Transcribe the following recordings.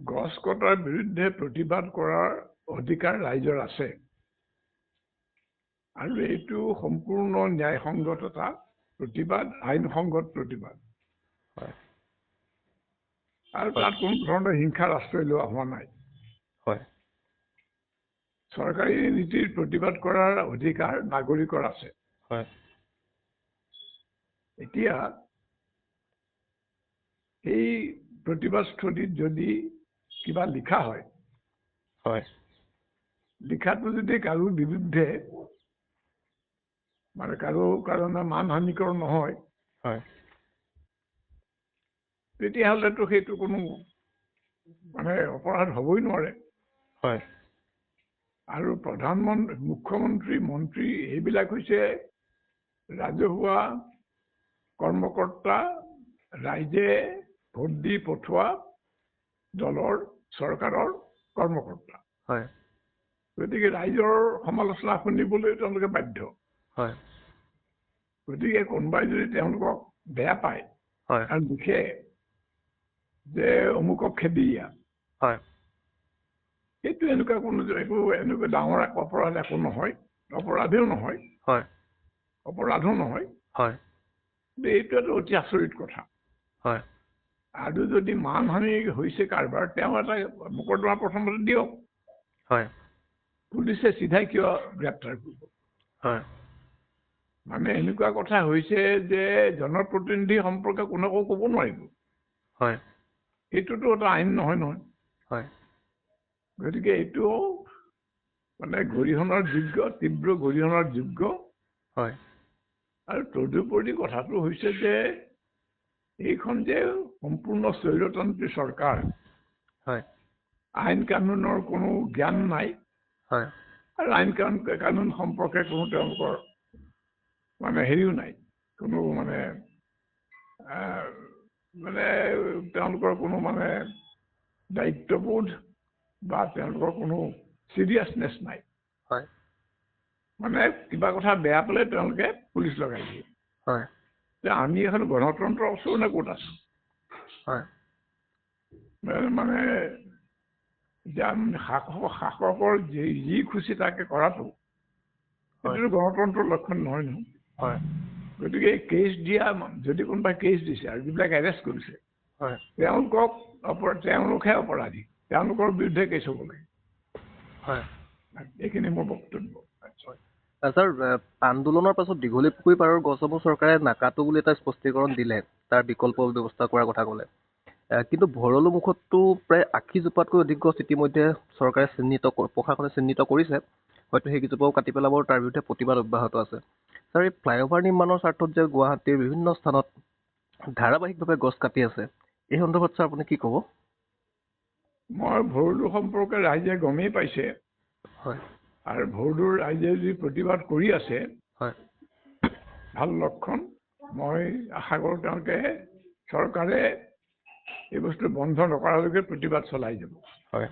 গছ কটাৰ বিৰুদ্ধে প্ৰতিবাদ কৰাৰ অধিকাৰ ৰাইজৰ আছে আৰু এইটো সম্পূৰ্ণ ন্যায়সংগত এটা প্ৰতিবাদ, আইনসংগত প্ৰতিবাদ। হয় আৰু তাত কোনো ধৰণৰ হিংসা ৰাষ্ট্ৰই লোৱা হোৱা নাই। হয় চৰকাৰী নীতিৰ প্ৰতিবাদ কৰাৰ অধিকাৰ নাগৰিকৰ আছে। হয় এতিয়া এই প্ৰতিবাদস্থলীত যদি কিবা লিখা হয়, হয় লিখাটো যদি কাৰো বিৰুদ্ধে মানে কাৰো কাৰণে মানহানিকৰ নহয়, হয় তেতিয়াহ'লেতো সেইটো কোনো মানে অপৰাধ হ'বই নোৱাৰে। হয় আৰু প্ৰধানমন্ত্ৰী, মুখ্যমন্ত্ৰী, মন্ত্ৰী এইবিলাক হৈছে ৰাজহুৱা কৰ্মকৰ্তা, ৰাইজে ভোট দি পঠোৱা দলৰ চৰকাৰৰ কৰ্মকৰ্তা। হয় গতিকে ৰাইজৰ সমালোচনা শুনিবলৈ তেওঁলোকে বাধ্য। হয় গতিকে কোনোবাই যদি তেওঁলোকক বেয়া পায় হয় আৰু লিখে যে অমুকক খেদি দিয়া, হয় সেইটো এনেকুৱা কোনো একো এনেকুৱা ডাঙৰ অপৰাধ একো নহয়, অপৰাধেও নহয়, হয় অপৰাধো নহয়। হয় কিন্তু এইটো এটা অতি আচৰিত কথা। হয় আৰু যদি মানহানি হৈছে কাৰোবাৰ, তেওঁ এটা মোকৰ্দমা প্ৰথমতে দিয়ক। হয় পুলিচে চিধাই কিয় গ্ৰেপ্তাৰ কৰিব? হয় মানে এনেকুৱা কথা হৈছে যে জনপ্ৰতিনিধি সম্পৰ্কে কোনেও ক'ব নোৱাৰিব। হয় এইটোতো এটা আইন নহয় নহয়। হয় গতিকে এইটো মানে গৰিহণাৰ যোগ্য, তীব্ৰ গৰিহণাৰ যোগ্য। হয় আৰু তদুপৰি কথাটো হৈছে যে এইখন যে সম্পূৰ্ণ স্বৈৰতন্ত্ৰী চৰকাৰ, হয় আইন কানুনৰ কোনো জ্ঞান নাই হয় আৰু আইন কানুন সম্পৰ্কে কোনো তেওঁলোকৰ মানে হেৰিও নাই, কোনো মানে মানে তেওঁলোকৰ কোনো মানে দায়িত্ববোধ বা তেওঁলোকৰ কোনো চিৰিয়াছনেছ নাই। হয় মানে কিবা কথা বেয়া পালে তেওঁলোকে পুলিচ লগাই দিয়ে। হয় যে আমি এখন গণতন্ত্ৰ আছো নে ক'ত আছো? হয় মানে শাসকৰ যি খুচি তাকে কৰাটো এইটোতো গণতন্ত্ৰৰ লক্ষণ নহয় নহয়। হয় গতিকে কেছ দিয়া, যদি কোনোবাই কেছ দিছে আৰু যিবিলাক এৰেষ্ট কৰিছে, হয় তেওঁলোকহে অপৰাধী, তেওঁলোকৰ বিৰুদ্ধে কেছ হ'ব লাগে। হয় এইখিনি মোৰ বক্তব্য। ছাৰ, আন্দোলনৰ পাছত দীঘলী পুখুৰী পাৰৰ গছসমূহ চৰকাৰে নাকাটো বুলি এটা স্পষ্টীকৰণ দিলে, তাৰ বিকল্প ব্যৱস্থা কৰাৰ কথা ক'লে। কিন্তু ভৰলু মুখততো প্ৰায় ৮০জোপাতকৈ অধিক গছ ইতিমধ্যে চৰকাৰে প্ৰশাসনে চিহ্নিত কৰিছে। হয়তো সেইকেইজোপাও কাটি পেলাব, তাৰ বিৰুদ্ধে প্ৰতিবাদ অব্যাহত আছে। ছাৰ, এই ফ্লাইঅভাৰ নিৰ্মাণৰ স্বাৰ্থত যে গুৱাহাটীৰ বিভিন্ন স্থানত ধাৰাবাহিকভাৱে গছ কাটি আছে, এই সন্দৰ্ভত ছাৰ আপুনি কি ক'ব? মই ভৰলু সম্পৰ্কে ৰাইজে গমেই পাইছে। হয় আৰু ভৰলুৰ ৰাইজে যদি প্ৰতিবাদ কৰি আছে, হয় ভাল লক্ষণ। মই আশা কৰোঁ তেওঁলোকে চৰকাৰে এই বস্তু বন্ধ নকৰালৈকে প্ৰতিবাদ চলাই যাব। হয়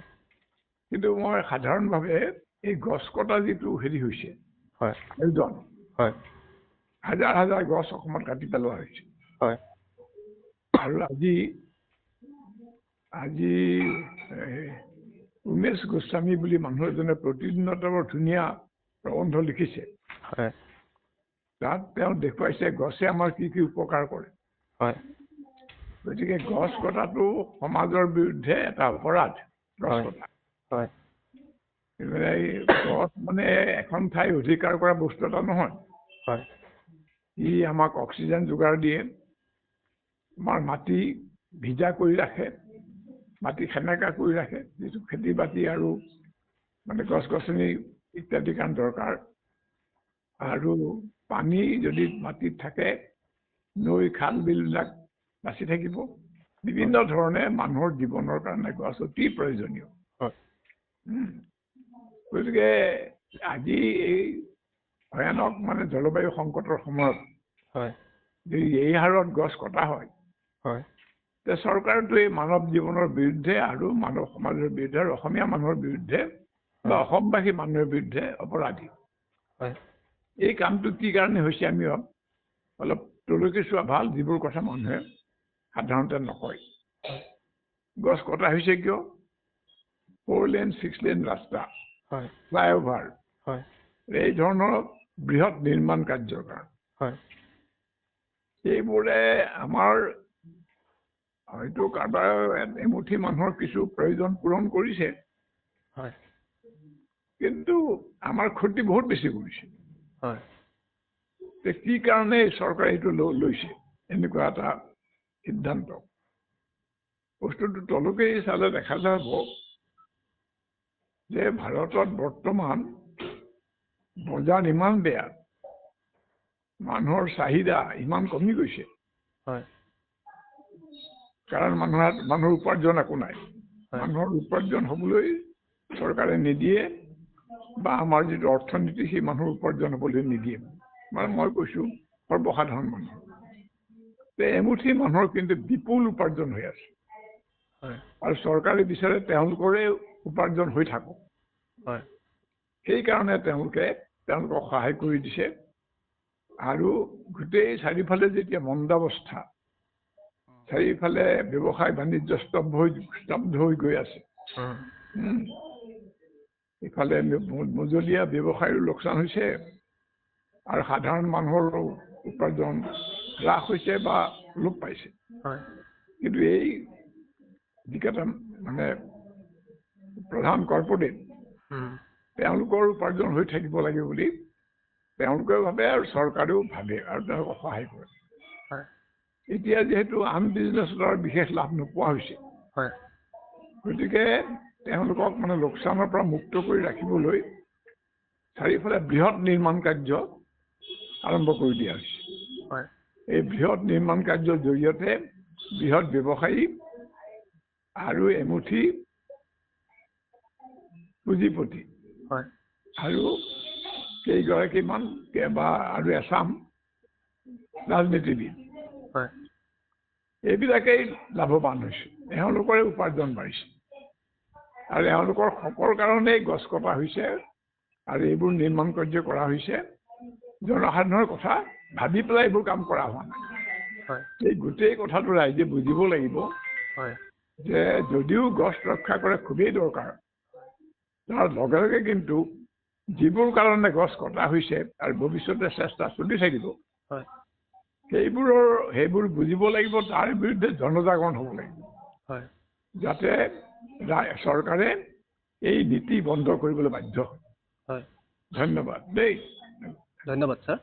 কিন্তু মই সাধাৰণভাৱে এই গছ কটা যিটো হেৰি হৈছে, হয় আয়োজন, হয় হাজাৰ হাজাৰ গছ অসমত কাটি পেলোৱা হৈছে। হয় আৰু আজি উমেশ গোস্বামী বুলি মানুহ এজনে প্ৰতিদিনত বৰ ধুনীয়া প্ৰবন্ধ লিখিছে। হয় তাত তেওঁ দেখুৱাইছে গছে আমাৰ কি কি উপকাৰ কৰে। হয় গতিকে গছ কটাটো সমাজৰ বিৰুদ্ধে এটা অপৰাধ। গছ হয় কটা, হয় এই গছ মানে এখন ঠাই অধিকাৰ কৰা বস্তু এটা নহয়। হয় ই আমাক অক্সিজেন যোগাৰ দিয়ে, আমাৰ মাটি ভিজা কৰি ৰাখে, মাটি সেমেকা কৰি ৰাখে, যিটো খেতি বাতি আৰু মানে গছ গছনি ইত্যাদি কাৰণ দৰকাৰ। আৰু পানী যদি মাটিত থাকে, নৈ খাল বিলবিলাক বাচি থাকিব। বিভিন্ন ধৰণে মানুহৰ জীৱনৰ কাৰণে গছ অতি প্ৰয়োজনীয়। হয় গতিকে আজি এই ভয়ানক মানে জলবায়ু সংকটৰ সময়ত হয় যদি এই হাৰত গছ কটা হয়, হয় তে চৰকাৰটো এই মানৱ জীৱনৰ বিৰুদ্ধে আৰু মানৱ সমাজৰ বিৰুদ্ধে আৰু অসমীয়া মানুহৰ বিৰুদ্ধে বা অসমবাসী মানুহৰ বিৰুদ্ধে অপৰাধী। হয় এই কামটো কি কাৰণে হৈছে আমি অলপ তলকি চোৱা ভাল, যিবোৰ কথা মানুহে সাধাৰণতে নকয়। গছ কটা হৈছে কিয়? 4 লেন 6 লেন ৰাস্তা হয় ফ্লাইঅভাৰ হয় এই ধৰণৰ বৃহৎ নিৰ্মাণ কাৰ্যৰ কাৰণে হয় এইবোৰে আমাৰ হয়তো কাৰোবাৰ এমুঠি মানুহৰ কিছু প্ৰয়োজন পূৰণ কৰিছে হয় কিন্তু আমাৰ ক্ষতি বহুত বেছি কৰিছে হয় কি কাৰণে চৰকাৰে এইটো লৈছে এনেকুৱা এটা সিদ্ধান্ত বস্তুটো তলকে চালে দেখা যাব যে ভাৰতত বৰ্তমান বজাৰ ইমান বেয়া মানুহৰ চাহিদা ইমান কমি গৈছে হয় কাৰণ মানুহৰ উপাৰ্জন একো নাই মানুহৰ উপাৰ্জন হ'বলৈ চৰকাৰে নিদিয়ে বা আমাৰ যিটো অৰ্থনীতি সেই মানুহৰ উপাৰ্জন হ'বলৈ নিদিয়ে মানে মই কৈছোঁ সৰ্বসাধাৰণ মানুহ এমুঠি মানুহৰ কিন্তু বিপুল উপাৰ্জন হৈ আছে আৰু চৰকাৰে বিচাৰে তেওঁলোকৰে উপাৰ্জন হৈ থাকক সেইকাৰণে তেওঁলোকক সহায় কৰি দিছে আৰু গোটেই চাৰিওফালে যেতিয়া মন্দাৱস্থা চাৰিওফালে ব্যৱসায় বাণিজ্য স্তব্ধ হৈ গৈ আছে ইফালে মজলীয়া ব্যৱসায়ৰো লোকচান হৈছে আৰু সাধাৰণ মানুহৰ উপাৰ্জন হ্ৰাস হৈছে বা লোপ পাইছে কিন্তু এই যিকেইটা মানে প্ৰধান কৰ্পৰেট তেওঁলোকৰ উপাৰ্জন হৈ থাকিব লাগে বুলি তেওঁলোকেও ভাবে আৰু চৰকাৰেও ভাবে আৰু তেওঁলোকক সহায় কৰে এতিয়া যিহেতু আন বিজনেছৰ বিশেষ লাভ নোপোৱা হৈছে গতিকে তেওঁলোকক মানে লোকচানৰ পৰা মুক্ত কৰি ৰাখিবলৈ চাৰিওফালে বৃহৎ নিৰ্মাণ কাৰ্য আৰম্ভ কৰি দিয়া হৈছে এই বৃহৎ নিৰ্মাণ কাৰ্যৰ জৰিয়তে বৃহৎ ব্যৱসায়ী আৰু এমুঠি পুঁজিপতি আৰু কেইগৰাকীমান বা আৰু এচাম ৰাজনীতিবিদ এইবিলাকেই লাভৱান হৈছে এওঁলোকৰে উপাৰ্জন বাঢ়িছে আৰু এওঁলোকৰ শকৰ কাৰণেই গছ কটা হৈছে আৰু এইবোৰ নিৰ্মাণ কাৰ্য কৰা হৈছে জনসাধাৰণৰ কথা ভাবি পেলাই এইবোৰ কাম কৰা হোৱা নাই এই গোটেই কথাটো ৰাইজে বুজিব লাগিব যে যদিও গছ ৰক্ষা কৰা খুবেই দৰকাৰ তাৰ লগে লগে কিন্তু যিবোৰ কাৰণে গছ কটা হৈছে আৰু ভৱিষ্যতে চেষ্টা চলি থাকিব সেইবোৰ বুজিব লাগিব তাৰ বিৰুদ্ধে জনজাগৰণ হ'ব লাগিব যাতে চৰকাৰে এই নীতি বন্ধ কৰিবলৈ বাধ্য হয় ধন্যবাদ দেই ধন্যবাদ ছাৰ